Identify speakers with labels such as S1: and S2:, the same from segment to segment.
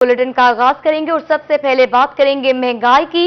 S1: Bulletin का आगाज करेंगे और सबसे पहले बात करेंगे महंगाई की।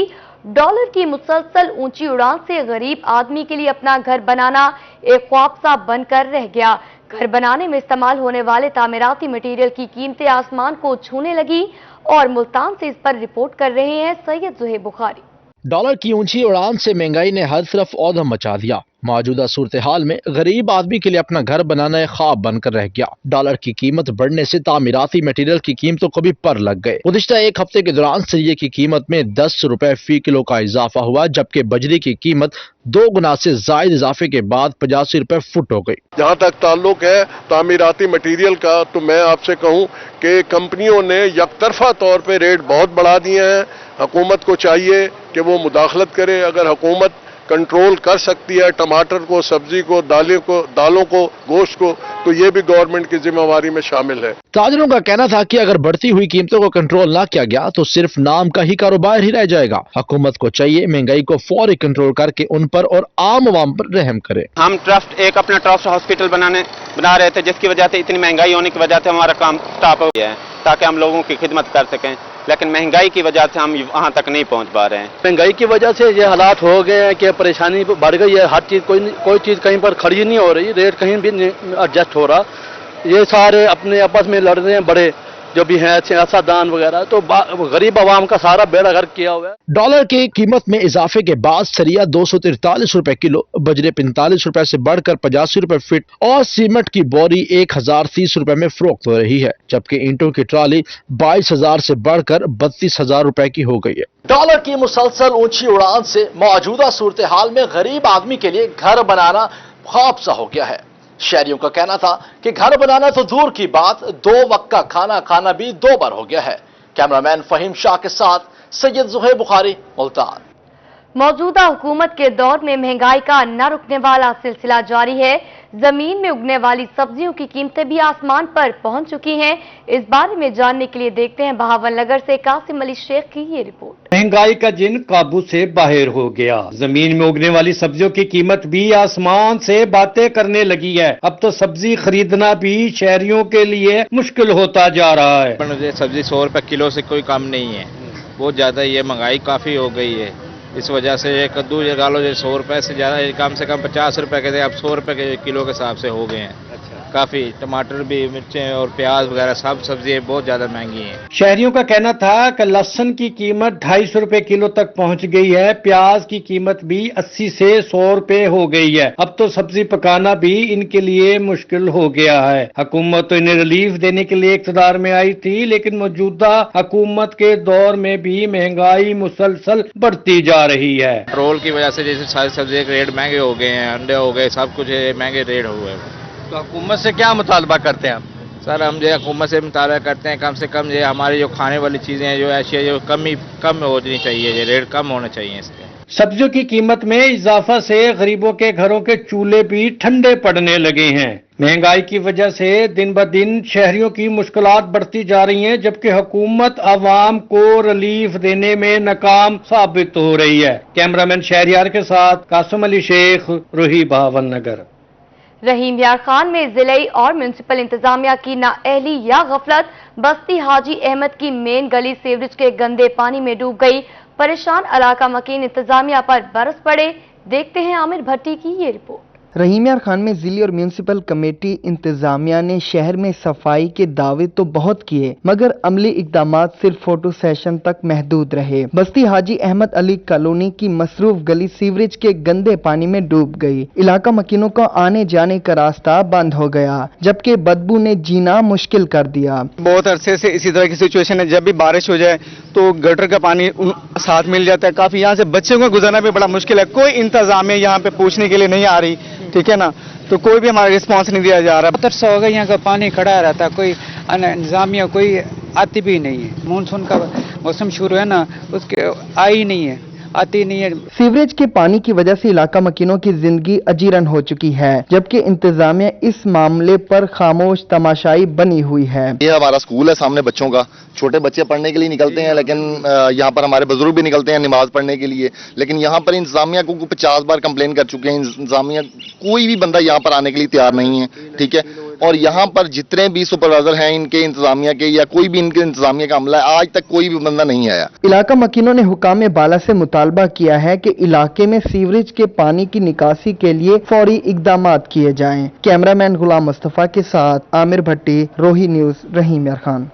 S1: डॉलर की मुसलसल ऊंची उड़ान से गरीब आदमी के लिए अपना घर बनाना एक ख्वाब सा बनकर रह गया। घर बनाने में इस्तेमाल होने वाले तामीराती मटेरियल की कीमतें आसमान को छूने लगी और मुल्तान से इस पर रिपोर्ट कर रहे हैं सैयद ज़ुहैब बुखारी।
S2: डॉलर की ऊंची उड़ान से महंगाई ने हर तरफ औधम मचा दिया। मौजूदा सूरत हाल में गरीब आदमी के लिए अपना घर बनाना एक ख्वाब बनकर रह गया। डॉलर की कीमत बढ़ने से तामीराती मटेरियल की कीमतों को भी पर लग गए। गुज़िश्ता एक हफ्ते के दौरान सरिये की कीमत में 10 रुपए फी किलो का इजाफा हुआ, जबकि बजरी की कीमत 2 गुना से जायद इजाफे के बाद 85 रुपए फुट हो गई।
S3: जहाँ तक ताल्लुक है तामीराती मटेरियल का, तो मैं आपसे कहूँ कि कंपनियों ने यकतरफा तौर पर रेट बहुत बढ़ा दिए हैं। हुकूमत को चाहिए कि वो मुदाखलत करे। अगर हुकूमत कंट्रोल कर सकती है टमाटर को, सब्जी को, दालों को, गोश्त को, तो ये भी गवर्नमेंट की जिम्मेवारी में शामिल है।
S2: ताजरों का कहना था कि अगर बढ़ती हुई कीमतों को कंट्रोल ना किया गया तो सिर्फ नाम का ही कारोबार ही रह जाएगा। हुकूमत को चाहिए महंगाई को फौरी कंट्रोल करके उन पर और आम आवाम पर रहम करे।
S4: हम एक अपना ट्रस्ट हॉस्पिटल बना रहे थे, जिसकी वजह से इतनी महंगाई होने की वजह से हमारा काम स्टॉप हो गया है, ताकि हम लोगों की खिदमत कर सकें। लेकिन महंगाई की वजह से हम वहां तक नहीं पहुंच पा रहे हैं।
S5: महंगाई की वजह से ये हालात हो गए हैं कि परेशानी बढ़ गई है। हर चीज कोई चीज कहीं पर खड़ी नहीं हो रही, रेट कहीं भी नहीं एडजस्ट हो रहा। ये सारे अपने आपस में लड़ रहे हैं, बड़े जो भी हैं सियासतदान वगैरह, तो गरीब आवाम का सारा बेड़ा गर्क किया हुआ है।
S2: डॉलर की कीमत में इजाफे के बाद सरिया 243 रुपए किलो, बजरे 45 रुपए से बढ़कर 85 रुपए फीट और सीमेंट की बोरी 1030 रुपए में फरोख्त हो रही है, जबकि ईंटों की ट्राली 22,000 से बढ़कर 32,000 रुपए की हो गई है। डॉलर की मुसलसल ऊंची उड़ान से मौजूदा सूरत हाल में गरीब आदमी के लिए घर बनाना ख्वाब सा हो गया है। शहरियों का कहना था कि घर बनाना तो दूर की बात, 2 वक्त का खाना खाना भी 2 बार हो गया है। कैमरामैन फहीम शाह के साथ सैयद ज़ुहैब बुखारी, मुल्तान।
S1: मौजूदा हुकूमत के दौर में महंगाई का न रुकने वाला सिलसिला जारी है। जमीन में उगने वाली सब्जियों की कीमतें भी आसमान पर पहुंच चुकी हैं। इस बारे में जानने के लिए देखते हैं बहावन नगर से कासिम अली शेख की ये रिपोर्ट।
S6: महंगाई का जिन काबू से बाहर हो गया। जमीन में उगने वाली सब्जियों की कीमत भी आसमान से बातें करने लगी है। अब तो सब्जी खरीदना भी शहरियों के लिए मुश्किल होता जा रहा है।
S7: सब्जी 100 रुपए किलो से कोई कम नहीं है, बहुत ज्यादा ये महंगाई काफी हो गई है। इस वजह से ये कद्दू लगा लो, 100 रुपए से ज्यादा, कम से कम 50 रुपए के थे, अब 100 रुपए के किलो के हिसाब से हो गए हैं। काफी टमाटर भी, मिर्चें और प्याज वगैरह सब सब्जी बहुत ज्यादा महंगी हैं।
S6: शहरियों का कहना था कि लहसुन की कीमत 250 रुपए किलो तक पहुंच गई है। प्याज की कीमत भी 80 से 100 रुपए हो गई है। अब तो सब्जी पकाना भी इनके लिए मुश्किल हो गया है। हुकूमत तो इन्हें रिलीफ देने के लिए इक़्तिदार में आई थी, लेकिन मौजूदा हुकूमत के दौर में भी महंगाई मुसलसल बढ़ती जा रही है।
S7: पेट्रोल की वजह से जैसे सारी सब्जी के रेट महंगे हो गए हैं, अंडे हो गए, सब कुछ महंगे रेट हो गए।
S5: तो हुकूमत से क्या मुतालबा करते हैं आप?
S7: सर हम जो हुकूमत से मुतालबा करते हैं, कम से कम ये हमारी जो खाने वाली चीजें हैं, जो ऐसी जो कम होनी चाहिए, ये रेट कम होने चाहिए इसके।
S6: सब्जियों की कीमत में इजाफा से गरीबों के घरों के चूल्हे भी ठंडे पड़ने लगे हैं। महंगाई की वजह से दिन ब दिन शहरियों की मुश्किलात बढ़ती जा रही हैं, जबकि हुकूमत आवाम को रिलीफ देने में नाकाम साबित हो रही है। कैमरामैन शहरियार के साथ कासिम अली शेख, रूही, बहावन नगर।
S1: रहीम यार खान में जिले और म्यूनसिपल इंतजामिया की नाअहली या गफलत, बस्ती हाजी अहमद की मेन गली सीवरेज के गंदे पानी में डूब गई। परेशान इलाका मकीन इंतजामिया पर बरस पड़े। देखते हैं आमिर भट्टी की ये रिपोर्ट।
S8: रहीम यार खान में जिले और म्यूनसिपल कमेटी इंतजामिया ने शहर में सफाई के दावे तो बहुत किए, मगर अमली इकदामात सिर्फ फोटो सेशन तक महदूद रहे। बस्ती हाजी अहमद अली कॉलोनी की मसरूफ गली सीवरेज के गंदे पानी में डूब गई। इलाका मकीनों का आने जाने का रास्ता बंद हो गया, जबकि बदबू ने जीना मुश्किल कर दिया।
S5: बहुत अरसे से इसी तरह की सिचुएशन है। जब भी बारिश हो जाए तो गटर का पानी साथ मिल जाता है। काफी यहाँ से बच्चों को गुजरना भी बड़ा मुश्किल है। कोई इंतजामिया यहाँ पे पूछने के लिए नहीं आ रही, ठीक है ना, तो कोई भी हमारा रिस्पांस नहीं दिया जा रहा।
S9: बहुत अरसा हो गया यहाँ का पानी खड़ा रहता, कोई इंतजामिया कोई आती भी नहीं है। मानसून का मौसम शुरू है ना, उसके आई नहीं है, आती नहीं है।
S8: सीवरेज के पानी की वजह से इलाका मकीनों की जिंदगी अजीरन हो चुकी है, जबकि इंतजामिया इस मामले पर खामोश तमाशाई बनी हुई है।
S10: ये हमारा स्कूल है सामने, बच्चों का, छोटे बच्चे पढ़ने के लिए निकलते हैं, लेकिन यहाँ पर हमारे बुजुर्ग भी निकलते हैं नमाज पढ़ने के लिए, लेकिन यहाँ पर इंतजामिया को 50 बार कंप्लेन कर चुके हैं। इंतजामिया कोई भी बंदा यहाँ पर आने के लिए तैयार नहीं है, ठीक है। اور یہاں پر جتنے بھی سپروائزر ہیں ان کے انتظامیہ کے یا کوئی بھی ان کے انتظامیہ کا عملہ ہے، آج تک کوئی بھی بندہ نہیں آیا۔
S8: علاقہ مکینوں نے حکام بالا سے مطالبہ کیا ہے کہ علاقے میں سیوریج کے پانی کی نکاسی کے لیے فوری اقدامات کیے جائیں۔ کیمرہ مین غلام مصطفیٰ کے ساتھ عامر بھٹی، روہی نیوز، رحیم یار خان۔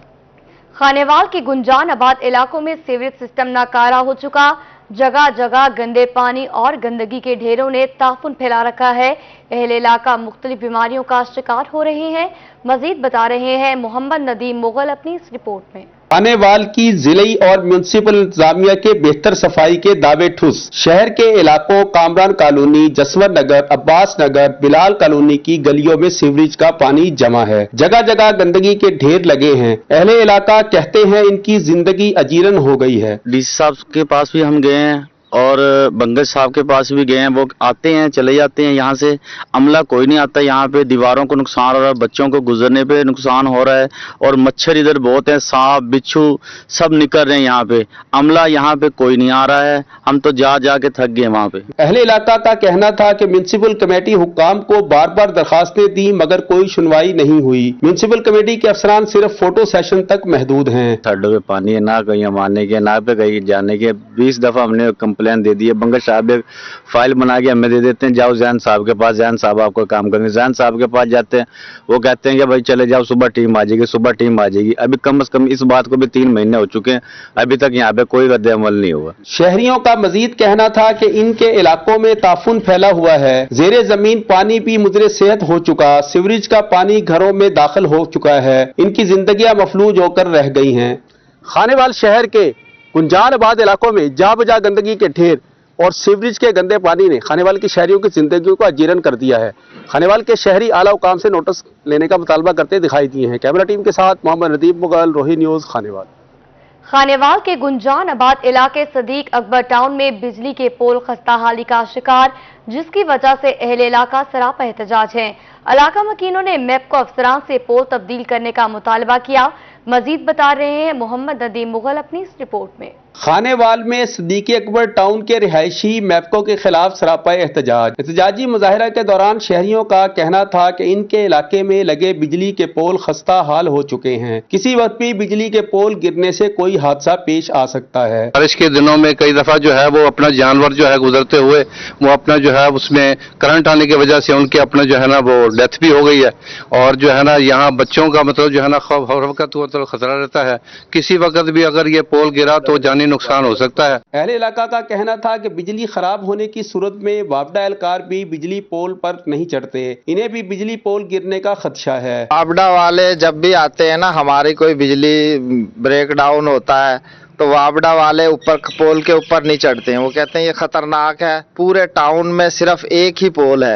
S1: خانیوال کے گنجان آباد علاقوں میں سیوریج سسٹم ناکارہ ہو چکا، جگہ جگہ گندے پانی اور گندگی کے ڈھیروں نے تعفن پھیلا رکھا ہے۔ اہل علاقہ مختلف بیماریوں کا شکار ہو رہے ہیں۔ مزید بتا رہے ہیں محمد ندیم مغل اپنی اس رپورٹ میں۔
S11: خانیوال کی ضلعی اور میونسپل انتظامیہ کے بہتر صفائی کے دعوے ٹھس۔ شہر کے علاقوں کامران کالونی، جسور نگر، عباس نگر، بلال کالونی کی گلیوں میں سیوریج کا پانی جمع ہے، جگہ جگہ گندگی کے ڈھیر لگے ہیں۔ اہل علاقہ کہتے ہیں ان کی زندگی اجیرن ہو گئی ہے۔
S12: ڈی سی صاحب کے پاس بھی ہم گئے ہیں اور بنگج صاحب کے پاس بھی گئے ہیں، وہ آتے ہیں چلے جاتے ہیں، یہاں سے عملہ کوئی نہیں آتا۔ یہاں پہ دیواروں کو نقصان ہو رہا ہے، بچوں کو گزرنے پہ نقصان ہو رہا ہے، اور مچھر ادھر بہت ہیں، سانپ بچھو سب نکل رہے ہیں یہاں پہ۔ عملہ یہاں پہ کوئی نہیں آ رہا ہے، ہم تو جا جا کے تھک گئے وہاں پہ۔
S11: اہل علاقہ کا کہنا تھا کہ میونسپل کمیٹی حکام کو بار بار درخواستیں دی مگر کوئی سنوائی نہیں ہوئی۔ میونسپل کمیٹی کے افسران صرف فوٹو سیشن تک محدود ہیں۔
S12: سڑکوں پہ پانی ہے، نہ کہیں ہم آنے کے نہ پہ کہیں جانے کے۔ 20 دفعہ ہم نے کمپلین دے دی ہے، بنگش صاحب ایک فائل بنا کے ہمیں دے دیتے ہیں، جاؤ زین صاحب کے پاس، زین صاحب آپ کو کام کریں گے۔ زین صاحب کے پاس جاتے ہیں، وہ کہتے ہیں کہ بھائی چلے جاؤ، صبح ٹیم آ جائے گی، صبح ٹیم آ جائے گی۔ ابھی کم از کم اس بات کو بھی 3 مہینے ہو چکے ہیں، ابھی تک یہاں پہ کوئی رد عمل نہیں ہوا۔
S11: شہریوں کا مزید کہنا تھا کہ ان کے علاقوں میں تعفن پھیلا ہوا ہے، زیر زمین پانی بھی مضر صحت ہو چکا، سیوریج کا پانی گھروں میں داخل ہو چکا ہے، ان کی زندگیاں مفلوج ہو کر رہ گئی ہیں۔ خانیوال شہر کے گنجان آباد علاقوں میں جا بجا گندگی کے ڈھیر اور سیوریج کے گندے پانی نے خانیوال کی شہریوں کی زندگیوں کو اجیرن کر دیا ہے۔ خانیوال کے شہری اعلیٰ حکام سے نوٹس لینے کا مطالبہ کرتے دکھائی دیے ہیں۔ کیمرہ ٹیم کے ساتھ محمد ندیم مغل، روہی نیوز، خانیوال۔
S1: خانیوال کے گنجان آباد علاقے صدیق اکبر ٹاؤن میں بجلی کے پول خستہ حالی کا شکار، جس کی وجہ سے اہل علاقہ سراپا احتجاج ہیں۔ علاقہ مکینوں نے میپکو افسران سے پول تبدیل کرنے کا مطالبہ کیا۔ مزید بتا رہے ہیں محمد ندیم مغل اپنی اس رپورٹ میں۔
S11: خانیوال میں صدیق اکبر ٹاؤن کے رہائشی میپکو کے خلاف سراپا احتجاج۔ احتجاجی مظاہرہ کے دوران شہریوں کا کہنا تھا کہ ان کے علاقے میں لگے بجلی کے پول خستہ حال ہو چکے ہیں، کسی وقت بھی بجلی کے پول گرنے سے کوئی حادثہ پیش آ سکتا ہے۔
S13: بارش کے دنوں میں کئی دفعہ جو ہے وہ اپنا جانور جو ہے گزرتے ہوئے وہ اپنا جو ہے اس میں کرنٹ آنے کی وجہ سے ان کے اپنا جو ہے نا وہ ڈیتھ بھی ہو گئی ہے، اور جو ہے نا یہاں بچوں کا مطلب جو ہے نا خوف کا تو خطرہ رہتا ہے، کسی وقت بھی اگر یہ پول گرا تو جانی نقصان ہو سکتا ہے۔
S11: اہل علاقہ کا کہنا تھا کہ بجلی خراب ہونے کی صورت میں وابڈا اہلکار بھی بجلی پول پر نہیں چڑھتے، انہیں بھی بجلی پول گرنے کا خدشہ ہے۔
S14: وابڈا والے جب بھی آتے ہیں نا، ہماری کوئی بجلی بریک ڈاؤن ہوتا ہے تو وابڈا والے اوپر پول کے اوپر نہیں چڑھتے ہیں، وہ کہتے ہیں یہ خطرناک ہے۔ پورے ٹاؤن میں صرف ایک ہی پول ہے،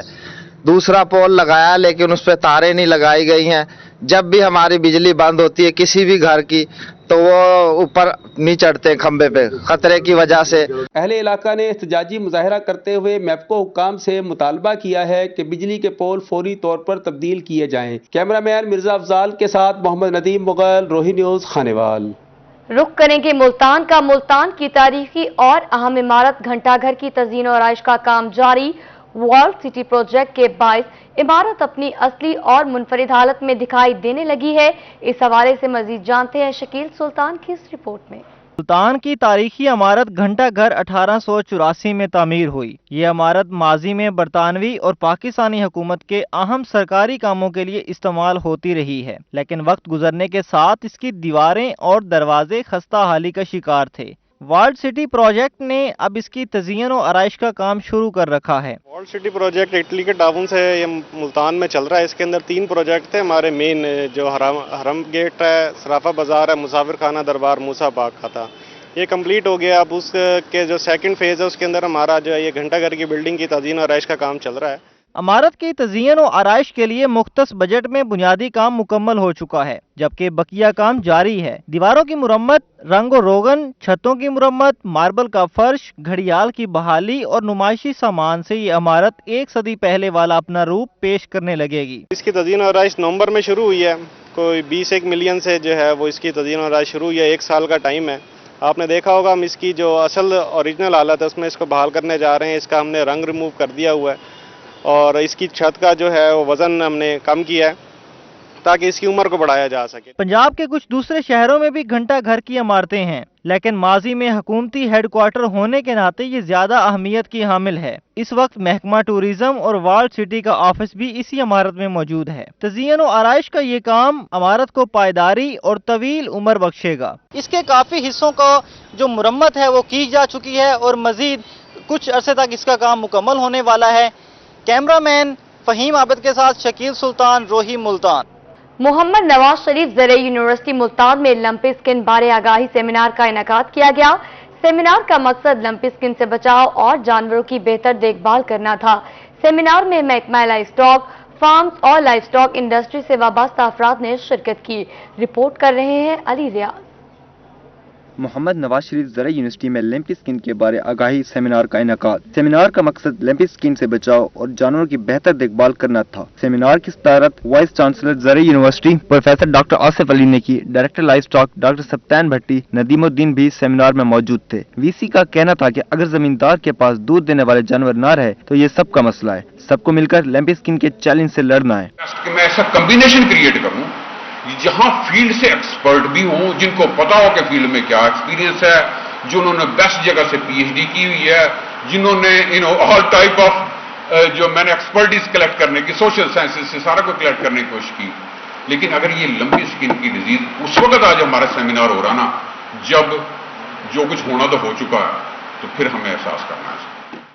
S14: دوسرا پول لگایا لیکن اس پہ تاریں نہیں لگائی گئی ہیں۔ جب بھی ہماری بجلی بند ہوتی ہے کسی بھی گھر کی تو وہ اوپر نہیں چڑھتے کھمبے پہ خطرے کی وجہ سے۔
S11: اہل علاقہ نے احتجاجی مظاہرہ کرتے ہوئے میپکو حکام سے مطالبہ کیا ہے کہ بجلی کے پول فوری طور پر تبدیل کیے جائیں۔ کیمرہ مین مرزا افضال کے ساتھ محمد ندیم مغل، روہی نیوز، خانیوال۔
S1: رخ کریں گے ملتان کا۔ ملتان کی تاریخی اور اہم عمارت گھنٹہ گھر کی تزئین و آرائش کا کام جاری۔ ورلڈ سٹی پروجیکٹ کے باعث عمارت اپنی اصلی اور منفرد حالت میں دکھائی دینے لگی ہے۔ اس حوالے سے مزید جانتے ہیں شکیل سلطان کی اس رپورٹ میں۔
S15: ملتان کی تاریخی عمارت گھنٹہ گھر 1884 میں تعمیر ہوئی۔ یہ عمارت ماضی میں برطانوی اور پاکستانی حکومت کے اہم سرکاری کاموں کے لیے استعمال ہوتی رہی ہے، لیکن وقت گزرنے کے ساتھ اس کی دیواریں اور دروازے خستہ حالی کا شکار تھے۔ ورلڈ سٹی پروجیکٹ نے اب اس کی تزئین و آرائش کا کام شروع کر رکھا ہے۔
S16: ورلڈ سٹی پروجیکٹ اٹلی کے تعاون سے یہ ملتان میں چل رہا ہے۔ اس کے اندر 3 پروجیکٹ تھے ہمارے مین، جو حرم گیٹ ہے، صرافہ بازار ہے، مسافر خانہ دربار موسیٰ پاک کا تھا، یہ کمپلیٹ ہو گیا۔ اب اس کے جو سیکنڈ فیز ہے اس کے اندر ہمارا جو ہے یہ گھنٹہ گھر کی بلڈنگ کی تزئین و آرائش کا کام چل رہا ہے۔
S15: عمارت کی تزئین و آرائش کے لیے مختص بجٹ میں بنیادی کام مکمل ہو چکا ہے، جبکہ بقیہ کام جاری ہے۔ دیواروں کی مرمت، رنگ و روغن، چھتوں کی مرمت، ماربل کا فرش، گھڑیال کی بحالی اور نمائشی سامان سے یہ عمارت 1 صدی پہلے والا اپنا روپ پیش کرنے لگے گی۔
S16: اس کی تزئین و آرائش نومبر میں شروع ہوئی ہے، کوئی 20 ملین سے جو ہے وہ اس کی تزئین و آرائش شروع ہوئی ہے، 1 سال کا ٹائم ہے۔ آپ نے دیکھا ہوگا ہم اس کی جو اصل اوریجنل حالت ہے اس میں اس کو بحال کرنے جا رہے ہیں۔ اس کا ہم نے رنگ ریموو کر دیا ہوا ہے، اور اس کی چھت کا جو ہے وہ وزن ہم نے کم کیا ہے، ताकि इसकी उम्र को बढ़ाया जा सके।
S15: पंजाब के कुछ दूसरे शहरों में भी घंटा घर की इमारतें हैं, लेकिन माजी में हुकूमती हेडक्वार्टर होने के नाते ये ज्यादा अहमियत की हामिल है। इस वक्त महकमा टूरिज्म और वर्ल्ड सिटी का ऑफिस भी इसी इमारत में मौजूद है। तज़यीन और आराइश का ये काम इमारत को पायदारी और तवील उम्र बख्शेगा।
S17: इसके काफी हिस्सों का जो मुरम्मत है वो की जा चुकी है और मजीद कुछ अरसे तक इसका काम मुकम्मल होने वाला है। कैमरामैन फहीम आबिद के साथ शकील सुल्तान, रोही, मुल्तान।
S1: मोहम्मद नवाज शरीफ ज़राई यूनिवर्सिटी मुल्तान में लंपी स्किन बारे आगाही सेमिनार का इनेकाद किया गया। सेमिनार का मकसद लंपी स्किन से बचाव और जानवरों की बेहतर देखभाल करना था। सेमिनार में महकमा लाइव स्टॉक, फार्म्स और लाइव स्टॉक इंडस्ट्री से वाबस्ता अफराद ने शिरकत की। रिपोर्ट कर रहे हैं अली रियाज।
S18: मोहम्मद नवाज शरीफ ज़राई यूनिवर्सिटी में लंपी स्किन के बारे आगाही सेमिनार का इनेकाद। सेमिनार का मकसद लंपी स्किन से बचाव और जानवरों की बेहतर देखभाल करना था। सेमिनार की सदारत वाइस चांसलर ज़राई university professor doctor Asif Ali ने की। डायरेक्टर लाइव स्टॉक डॉक्टर सप्तान भट्टी, नदीमुद्दीन भी सेमिनार में मौजूद थे। वीसी का कहना था कि अगर जमींदार के पास दूध देने वाले जानवर न रहे तो ये सबका मसला है। सबको मिलकर लंपी स्किन के चैलेंज से लड़ना है।
S19: मैं ऐसा कॉम्बिनेशन क्रिएट करूं जहां फील्ड से एक्सपर्ट भी हों, जिनको पता हो कि फील्ड में क्या एक्सपीरियंस है, जिन्होंने बेस्ट जगह से पीएचडी की हुई है, जिन्होंने ऑल टाइप ऑफ जो मैंने एक्सपर्टीज कलेक्ट करने की, सोशल साइंसेज से सारा को कलेक्ट करने की कोशिश की। लेकिन अगर ये लंबी स्किन की डिजीज उस वक्त आज हमारा सेमिनार हो रहा ना, जब जो कुछ होना तो हो चुका है, तो फिर हमें एहसास करना है।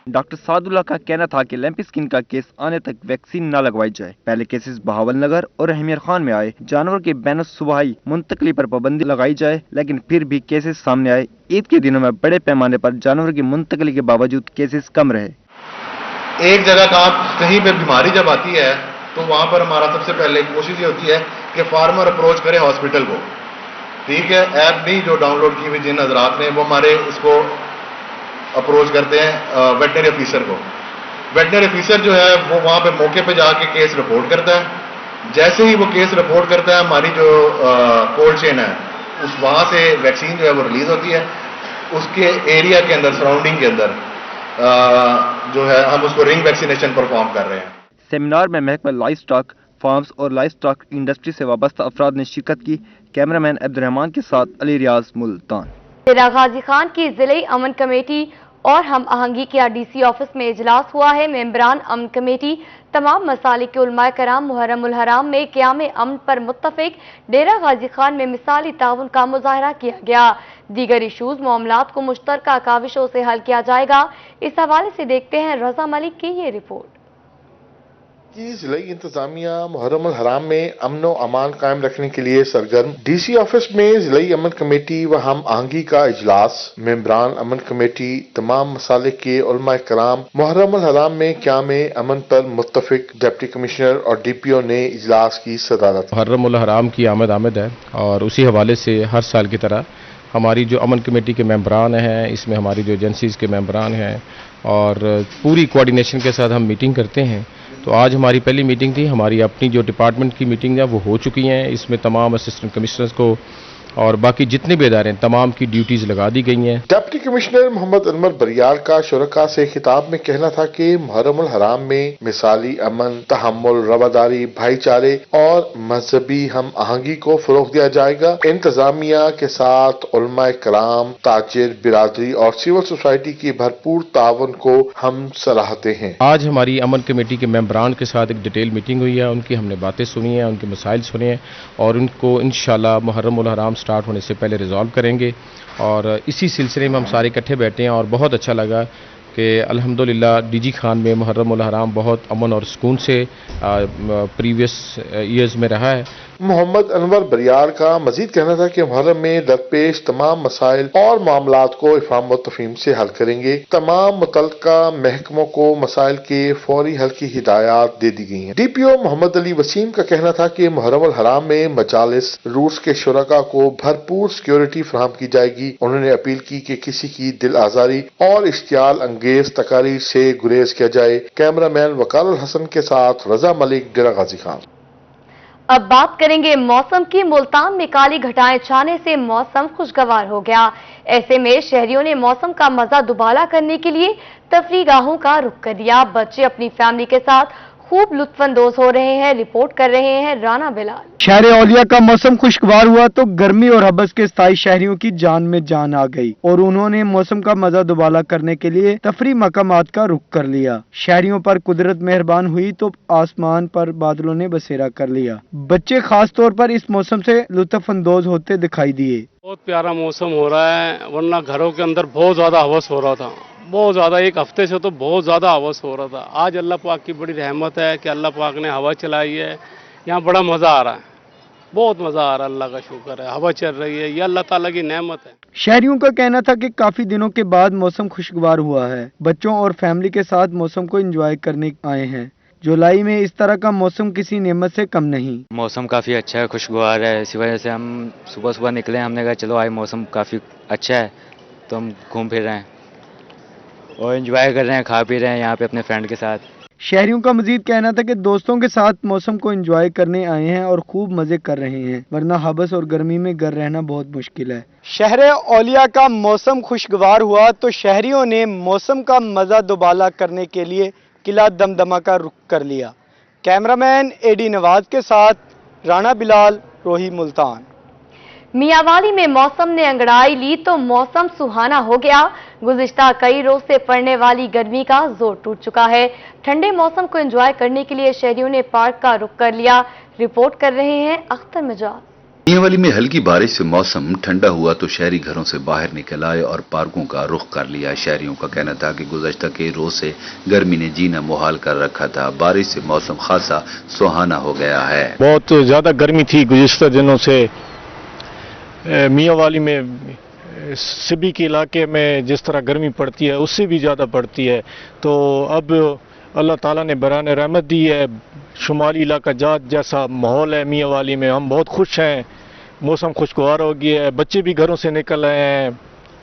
S18: डॉक्टर सादुल्ला का कहना था कि लंपी स्किन का केस आने तक वैक्सीन न लगवाई जाए। पहले केसेस बहावल नगर और अहमियर खान में आए। जानवरों के बैन सुबहाई मुंतकली पर पाबंदी लगाई जाए, लेकिन फिर भी केसेस सामने आए। ईद के दिनों में बड़े पैमाने पर जानवरों की मुंतकली के बावजूद केसेस कम रहे।
S10: एक जगह कहीं पे बीमारी जब आती है तो वहां पर हमारा सबसे पहले कोशिश ये होती है कि फार्मर अप्रोच करे हॉस्पिटल को। ठीक है, ऐप भी जो डाउनलोड की हुई जिन हजरात ने, वो हमारे इसको अप्रोच करते हैं वेटनरी ऑफिसर को। वेटनरी ऑफिसर जो है वो वहां पे मौके पे जाके केस रिपोर्ट करता है। जैसे ही वो केस रिपोर्ट करता है, हमारी जो कोल्ड चेन है उस वहां से वैक्सीन जो है वो रिलीज होती है। उसके एरिया के अंदर, सराउंडिंग के अंदर जो है हम उसको रिंग वैक्सीनेशन परफॉर्म कर रहे हैं।
S18: सेमिनार में महकमा लाइव स्टॉक, फार्म्स और लाइव स्टॉक इंडस्ट्री से वाबस्ता अफराद ने शिरकत की। कैमरामैन अब्दुर्रहमान के साथ अली रियाज, मुल्तान। डेरा
S1: गाजी खान की जिले अमन कमेटी और हम आहंगी के आरडीसी ऑफिस में इजलास हुआ है। मेंबरान अमन कमेटी तमाम मसालिक के उलमाए कराम मुहर्रम उल हराम में क़याम अमन पर मुत्तफिक। डेरा गाजी खान में मिसाली ताउन का मुजाहरा किया गया। दीगर इशूज मामलात को मुश्तरका काविशों से हल किया जाएगा। इस हवाले से देखते हैं रजा मलिक की ये रिपोर्ट।
S20: जिले इंतजामिया मुहर्रम उल हराम में अमन व अमान कायम रखने के लिए सरगर्म। डीसी ऑफिस में जिले अमन कमेटी व हम आहंगी का इजलास। मेंबरान अमन कमेटी तमाम मसाले के उलमाए कराम मुहर्रम उल हराम में क़याम अमन पर मुत्तफिक। डिप्टी कमिश्नर और डीपीओ ने इजलास की सदारत।
S21: मुहर्रम उल हराम की आमद है और उसी हवाले से हर साल की तरह हमारी जो अमन कमेटी के मेंबरान हैं, इसमें हमारी जो एजेंसीज के मेंबरान हैं और पूरी कोऑर्डिनेशन के साथ हम मीटिंग करते हैं। तो आज हमारी पहली मीटिंग थी। हमारी अपनी जो डिपार्टमेंट की मीटिंग है वो हो चुकी हैं। इसमें तमाम असिस्टेंट कमिश्नर्स को और बाकी जितने भी इदारे हैं तमाम की ड्यूटीज लगा दी गई हैं।
S20: डिप्टी कमिश्नर मोहम्मद अनवर बरियाल का शुरका से खिताब में कहना था कि मुहर्रम उल हराम में मिसाली अमन, तहम्मुल, रवादारी, भाईचारे और मजहबी हम आहंगी को फरोग दिया जाएगा। इंतजामिया के साथ उलमाए कराम, ताजिर, बिरादरी और सिविल सोसाइटी की भरपूर तावन को हम सराहते हैं।
S21: आज हमारी अमन कमेटी के मेंबरान के साथ एक डिटेल मीटिंग हुई है। उनकी हमने बातें सुनी हैं, उनके मसाइल सुने हैं और उनको इंशाल्लाह मुहर्रम उल हराम स्टार्ट होने से पहले रिजॉल्व करेंगे। और इसी सिलसिले में हम सारे इकट्ठे बैठे हैं और बहुत अच्छा लगा कि अल्हम्दुलिल्लाह डीजी खान में मुहर्रम उल हराम बहुत अमन और सुकून से प्रीवियस ईयर्स में रहा है।
S20: मोहम्मद अनवर बरियाल का मजीद कहना था कि मुहर्रम में दरपेश तमाम मसाइल और मामलात को इफ़हाम व तफ़हीम से हल करेंगे। तमाम मुतल्लिका महकमों को मसाइल के फौरी हल की हिदायत दे दी गई हैं। डीपीओ मोहम्मद अली वसीम का कहना था कि मुहर्रम उल हराम में मजालिस रूस के शुरका को भरपूर सिक्योरिटी फराहम की जाएगी। उन्होंने अपील की कि किसी की दिल आजारी और इश्तियाल अंगेज तकारीर से गुरेज किया जाए। कैमरामैन वकाल हसन के साथ रजा मलिक, डेरा गाजी खान।
S1: अब बात करेंगे मौसम की। मुल्तान में काली घटाएं छाने से मौसम खुशगवार हो गया। ऐसे में शहरियों ने मौसम का मजा दुबाला करने के लिए तफरीगाहों का रुख कर दिया। बच्चे अपनी फैमिली के साथ खूब लुत्फानंदोज हो रहे हैं। रिपोर्ट कर रहे हैं राना बिलाल।
S3: शहर औलिया का मौसम खुशगवार हुआ तो गर्मी और हबस के स्थायी शहरियों की जान में जान आ गई और उन्होंने मौसम का मजा दुबाला करने के लिए तफरी मकामात का रुख कर लिया। शहरियों पर कुदरत मेहरबान हुई तो आसमान पर बादलों ने बसेरा कर लिया। बच्चे खास तौर पर इस मौसम से लुत्फानंदोज होते दिखाई दिए।
S22: बहुत प्यारा मौसम हो रहा है, वरना घरों के अंदर बहुत ज्यादा हवस हो रहा था, बहुत ज्यादा। एक हफ्ते से तो बहुत ज्यादा हवस हो रहा था। आज अल्लाह पाक की बड़ी रहमत है कि अल्लाह पाक ने हवा चलाई है, यहाँ बड़ा मजा आ रहा है, बहुत मजा आ रहा है। अल्लाह का शुक्र है, हवा चल रही है, ये अल्लाह ताला की नेमत है।
S3: शहरियों का कहना था कि काफी दिनों के बाद मौसम खुशगवार हुआ है। बच्चों और फैमिली के साथ मौसम को एंजॉय करने आए हैं। जुलाई में इस तरह का मौसम किसी नेमत से कम नहीं।
S23: मौसम काफ़ी अच्छा है, खुशगवार है। इसी वजह से हम सुबह सुबह निकले, हमने कहा चलो आज मौसम काफ़ी अच्छा है तो हम घूम फिर रहे हैं और एंजॉय कर रहे हैं, खा पी रहे हैं यहाँ पे अपने फ्रेंड के साथ।
S3: शहरियों का मजीद कहना था कि दोस्तों के साथ मौसम को एंजॉय करने आए हैं और खूब मजे कर रहे हैं, वरना हबस और गर्मी में घर रहना बहुत मुश्किल है। शहर औलिया का मौसम खुशगवार हुआ तो शहरियों ने मौसम का मजा दुबाला करने के लिए किला दमदमा का रुख कर लिया। कैमरामैन एडी नवाज के साथ राणा बिलाल, रोही मुल्तान।
S1: मियांवाली में मौसम ने अंगड़ाई ली तो मौसम सुहाना हो गया। गुज़िश्ता कई रोज से पड़ने वाली गर्मी का जोर टूट चुका है। ठंडे मौसम को एंजॉय करने के लिए शहरियों ने पार्क का रुख कर लिया। रिपोर्ट कर रहे हैं अख्तर मिजाज।
S24: मियांवाली में हल्की बारिश से मौसम ठंडा हुआ तो शहरी घरों से बाहर निकल आए और पार्कों का रुख कर लिया। शहरियों का कहना था कि गुज़श्ता कई रोज से गर्मी ने जीना मुहाल कर रखा था। बारिश से मौसम खासा सुहाना हो गया है।
S21: बहुत ज्यादा गर्मी थी गुज़श्ता दिनों से। मियांवाली में सिबी के इलाके में जिस तरह गर्मी पड़ती है उससे भी ज़्यादा पड़ती है, तो अब अल्लाह ताला ने बरान रहमत दी है। शुमाली इलाका जात जैसा माहौल है मियांवाली में, हम बहुत खुश हैं। मौसम खुशगवार हो गया है, बच्चे भी घरों से निकल आए हैं,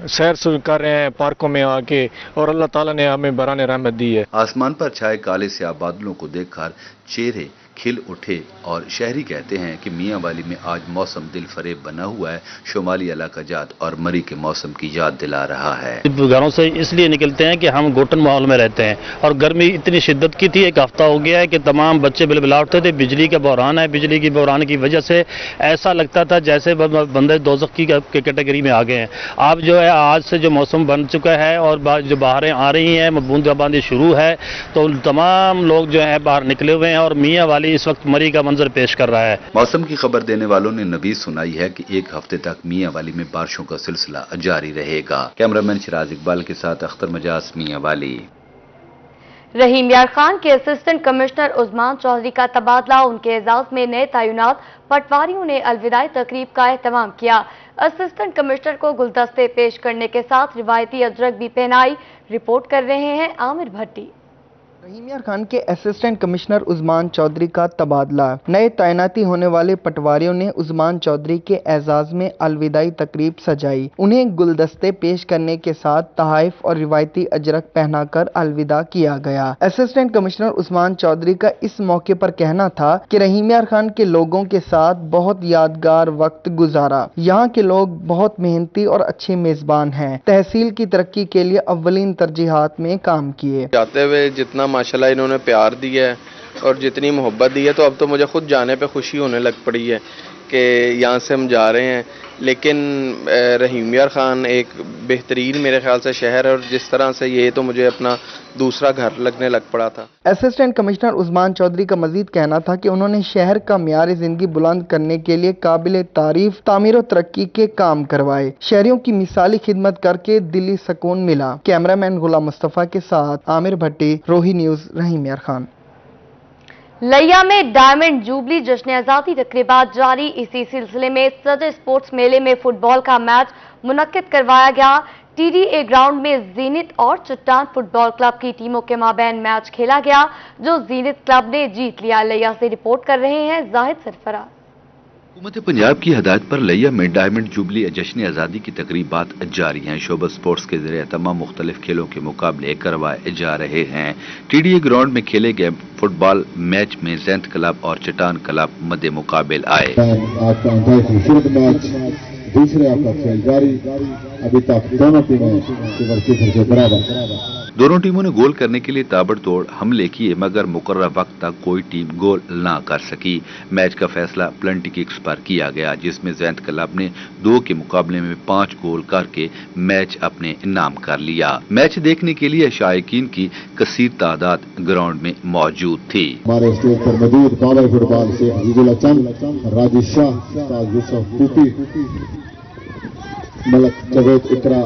S21: सैर कर रहे हैं पार्कों में आके, और अल्लाह ताला ने हमें बरान रहमत दी है।
S24: आसमान पर छाए काले स्याह बादलों को देखकर चेहरे खिल उठे और शहरी कहते हैं कि मियांवाली में आज मौसम दिल फरेब बना हुआ है। शुमाली इलाका जात और मरी के मौसम की याद दिला रहा है।
S25: घरों से इसलिए निकलते हैं कि हम घुटन माहौल में रहते हैं और गर्मी इतनी शिद्दत की थी, एक हफ्ता हो गया है कि तमाम बच्चे बिलबिला उठते थे। बिजली का बहरान है, बिजली की बहरान की वजह से ऐसा लगता था जैसे बंदे दोज़ख की कैटेगरी में आ गए हैं। अब जो है आज से जो मौसम बन चुका है और जो बाहरें आ रही हैं, बूंदाबांदी शुरू है, तो तमाम लोग जो है बाहर निकले हुए हैं और मियांवाली इस वक्त मरी का मंजर पेश कर रहा है।
S24: मौसम की खबर देने वालों ने नबीज सुनाई है कि एक हफ्ते तक मियांवाली में बारिशों का सिलसिला जारी रहेगा। कैमरामैन शिराज इकबाल के साथ अख्तर मजाज, मियांवाली।
S1: रहीम यार खान के असिस्टेंट कमिश्नर उस्मान चौधरी का तबादला, उनके एजाज में नए तयनात। पटवारियों ने अलविदाई तकरीब का एहतमाम किया। असिस्टेंट कमिश्नर को गुलदस्ते पेश करने के साथ रिवायती अजरक भी पहनाई। रिपोर्ट कर रहे हैं आमिर भट्टी।
S8: रहीम यार खान के असिस्टेंट कमिश्नर उस्मान चौधरी का तबादला। नए तैनाती होने वाले पटवारियों ने उस्मान चौधरी के एजाज में अलविदाई तकरीब सजाई। उन्हें गुलदस्ते पेश करने के साथ तहाइफ और रिवायती अजरक पहनाकर अलविदा किया गया। असिस्टेंट कमिश्नर उस्मान चौधरी का इस मौके पर कहना था कि रहीम यार खान के लोगों के साथ बहुत यादगार वक्त गुजारा। यहाँ के लोग बहुत मेहनती और अच्छे मेजबान हैं। तहसील की तरक्की के लिए अव्वलीन तरजीहात में काम किए।
S26: जाते हुए जितना माशाल्लाह इन्होंने प्यार दिया है और जितनी मोहब्बत दी है, तो अब तो मुझे खुद जाने पे खुशी होने लग पड़ी है कि यहाँ से हम जा रहे हैं। लेकिन रहीम यार खान एक बेहतरीन मेरे ख्याल से शहर है और जिस तरह से ये तो मुझे अपना दूसरा घर लगने लग पड़ा था।
S8: असिस्टेंट कमिश्नर उस्मान चौधरी का मजीद कहना था कि उन्होंने शहर का मियार जिंदगी बुलंद करने के लिए काबिल तारीफ तामीर और तरक्की के काम करवाए। शहरियों की मिसाली खिदमत करके दिली सुकून मिला। कैमरामैन गुलाम मुस्तफा के साथ आमिर भट्टी, रोही न्यूज, रहीम यार खान।
S1: लिया में डायमंड जुबली जश्न आज़ादी तकरीबात जारी। इसी सिलसिले में सदर स्पोर्ट्स मेले में फुटबॉल का मैच मुनक्किद करवाया गया। TDA ग्राउंड में जीनित और चट्टान फुटबॉल क्लब की टीमों के माबैन मैच खेला गया, जो जीनित क्लब ने जीत लिया। लिया से रिपोर्ट कर रहे हैं जाहिद सरफराज।
S24: हुकूमत पंजाब की हदायत पर लिया में डायमंड जुबली जश्न आज़ादी की तकरीबात जारी हैं। शोबा स्पोर्ट्स के जरिए तमाम मुख्तलिफ खेलों के मुकाबले करवाए जा रहे हैं। TDA ग्राउंड में खेले गए फुटबॉल मैच में जैंत क्लब और चट्टान क्लब मद्दे मुकाबिल आए।
S27: दूसरे आपका खेल जारी, अभी तक दोनों टीमें बराबर।
S24: दोनों टीमों ने गोल करने के लिए ताबड़तोड़ हमले किए, मगर मुकर्रर वक्त तक कोई टीम गोल ना कर सकी। मैच का फैसला पेनल्टी किक्स पर किया गया, जिसमें ज़ैंत क्लब ने 2 के मुकाबले में 5 गोल करके मैच अपने नाम कर लिया। मैच देखने के लिए शायकीन की कसीर तादाद ग्राउंड में मौजूद थी।
S2: हमारे स्टेज पर मौजूद पावर फुटबॉल से अजीजुल्ला चंद, राजेश शाह, उस्ताद यूसुफ टूपी, मलक जवेद इकरा,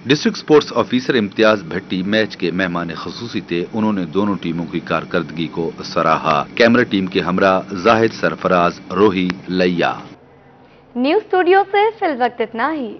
S24: डिस्ट्रिक्ट स्पोर्ट्स ऑफिसर इम्तियाज भट्टी मैच के मेहमान खसूसी थे। उन्होंने दोनों टीमों की कारकर्दगी को सराहा। कैमरा टीम के हमरा जाहिद सरफराज, रोही, लैया।
S1: न्यूज स्टूडियो से फिल वक्त इतना ही।